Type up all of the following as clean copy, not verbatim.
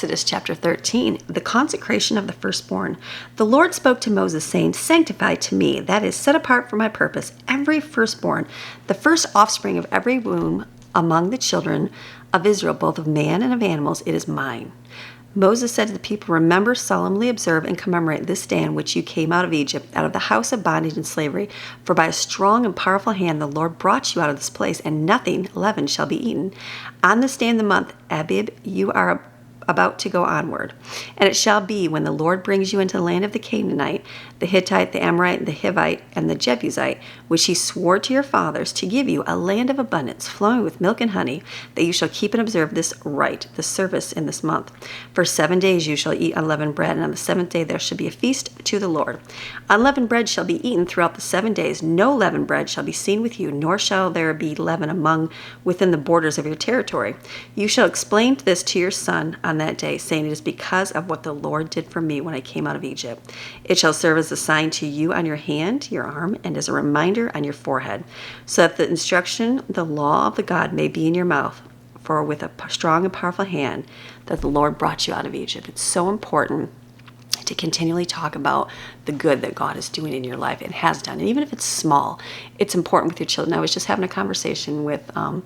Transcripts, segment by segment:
Exodus chapter 13, the consecration of the firstborn. The Lord spoke to Moses, saying, "Sanctify to me, that is, set apart for my purpose, every firstborn, the first offspring of every womb among the children of Israel, both of man and of animals, it is mine." Moses said to the people, "Remember, solemnly observe, and commemorate this day in which you came out of Egypt, out of the house of bondage and slavery. For by a strong and powerful hand the Lord brought you out of this place, and nothing leavened shall be eaten. On this day in the month Abib, you are about to go onward. And it shall be, when the Lord brings you into the land of the Canaanite, the Hittite, the Amorite, the Hivite, and the Jebusite, which he swore to your fathers to give you, a land of abundance, flowing with milk and honey, that you shall keep and observe this rite, the service in this month. For 7 days you shall eat unleavened bread, and on the seventh day there shall be a feast to the Lord. Unleavened bread shall be eaten throughout the 7 days. No leavened bread shall be seen with you, nor shall there be leaven within the borders of your territory. You shall explain this to your son on that day, saying, it is because of what the Lord did for me when I came out of Egypt. It shall serve as a sign to you on your hand, your arm, and as a reminder on your forehead, so that the instruction, the law of the God may be in your mouth. For with a strong and powerful hand that the Lord brought you out of Egypt. It's so important to continually talk about the good that God is doing in your life and has done. And even if it's small, it's important with your children. I was just having a conversation with one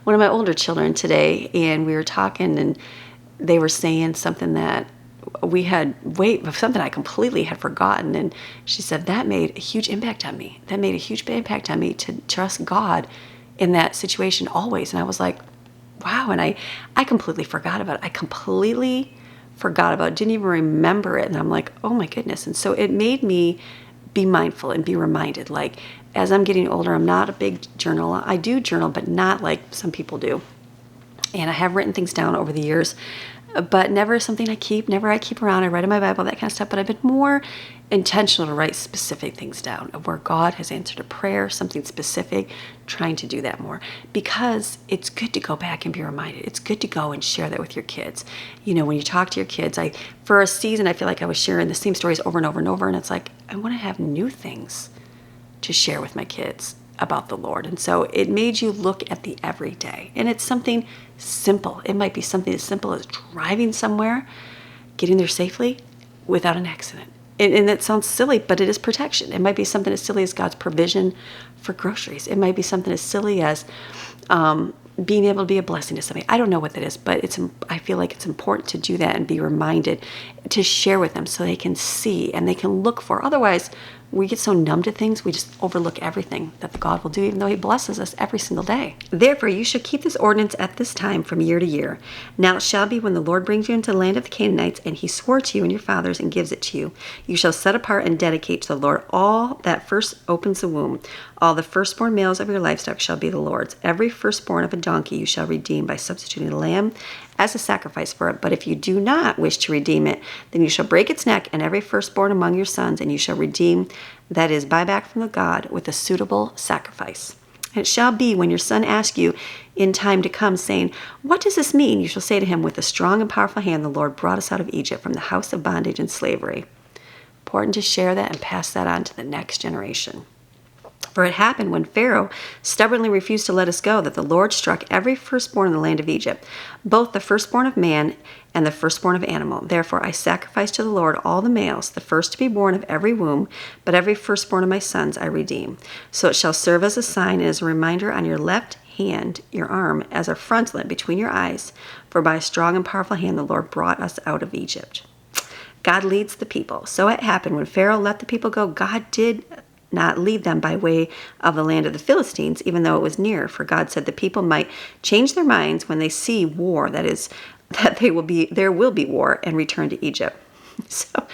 of my older children today, and we were talking, and they were saying something that something I completely had forgotten. And she said, that made a huge impact on me. That made a huge impact on me to trust God in that situation always. And I was like, wow. And I completely forgot about it. Didn't even remember it. And I'm like, oh my goodness. And so it made me be mindful and be reminded, like, as I'm getting older, I'm not a big journaler. I do journal, but not like some people do. And I have written things down over the years, but never something I keep around. I write in my Bible, that kind of stuff, but I've been more intentional to write specific things down of where God has answered a prayer, something specific, trying to do that more, because it's good to go back and be reminded. It's good to go and share that with your kids. You know, when you talk to your kids, for a season, I feel like I was sharing the same stories over and over and over, and it's like, I want to have new things to share with my kids about the Lord. And so it made you look at the everyday. And it's something simple. It might be something as simple as driving somewhere, getting there safely without an accident. And that sounds silly, but it is protection. It might be something as silly as God's provision for groceries. It might be something as silly as being able to be a blessing to somebody. I don't know what that is, but I feel like it's important to do that and be reminded to share with them so they can see and they can look for. Otherwise, we get so numb to things, we just overlook everything that God will do, even though he blesses us every single day. Therefore, you shall keep this ordinance at this time from year to year. Now it shall be, when the Lord brings you into the land of the Canaanites, and he swore to you and your fathers and gives it to you, you shall set apart and dedicate to the Lord all that first opens the womb. All the firstborn males of your livestock shall be the Lord's. Every firstborn of a donkey you shall redeem by substituting a lamb as a sacrifice for it. But if you do not wish to redeem it, then you shall break its neck, and every firstborn among your sons, and you shall redeem, that is, buy back from the God, with a suitable sacrifice. And it shall be, when your son asks you in time to come, saying, what does this mean? You shall say to him, with a strong and powerful hand the Lord brought us out of Egypt, from the house of bondage and slavery. Important to share that and pass that on to the next generation. For it happened, when Pharaoh stubbornly refused to let us go, that the Lord struck every firstborn in the land of Egypt, both the firstborn of man and the firstborn of animal. Therefore I sacrifice to the Lord all the males, the first to be born of every womb, but every firstborn of my sons I redeem. So it shall serve as a sign and as a reminder on your left hand, your arm, as a frontlet between your eyes. For by a strong and powerful hand the Lord brought us out of Egypt. God leads the people. So it happened, when Pharaoh let the people go, God did not lead them by way of the land of the Philistines, even though it was near. For God said the people might change their minds when they see war, that is, that there will be war, and return to Egypt. So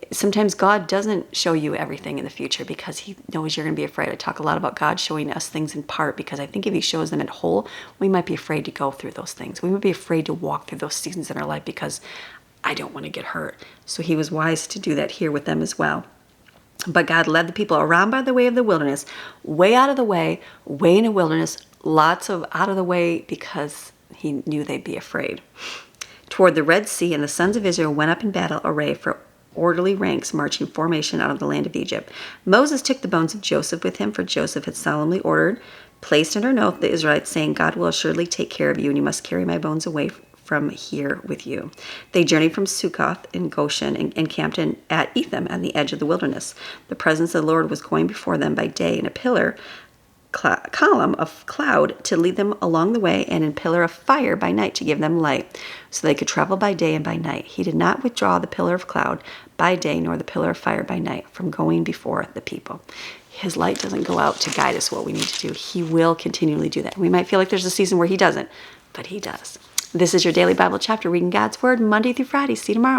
sometimes God doesn't show you everything in the future because he knows you're going to be afraid. I talk a lot about God showing us things in part, because I think if he shows them in whole, we might be afraid to go through those things. We might be afraid to walk through those seasons in our life because I don't want to get hurt. So he was wise to do that here with them as well. But God led the people around by the way of the wilderness, way out of the way in a wilderness, lots of out of the way, because he knew they'd be afraid, toward the Red Sea. And the sons of Israel went up in battle array for orderly ranks, marching formation out of the land of Egypt. Moses took the bones of Joseph with him, for Joseph had solemnly ordered, placed under an oath the Israelites, saying, God will assuredly take care of you, and you must carry my bones away from here with you. They journeyed from Succoth in Goshen and camped at Etham on the edge of the wilderness. The presence of the Lord was going before them by day in a column of cloud to lead them along the way, and in pillar of fire by night to give them light, so they could travel by day and by night. He did not withdraw the pillar of cloud by day nor the pillar of fire by night from going before the people. His light doesn't go out to guide us what we need to do. He will continually do that. We might feel like there's a season where he doesn't, but he does. This is your daily Bible chapter reading God's Word Monday through Friday. See you tomorrow.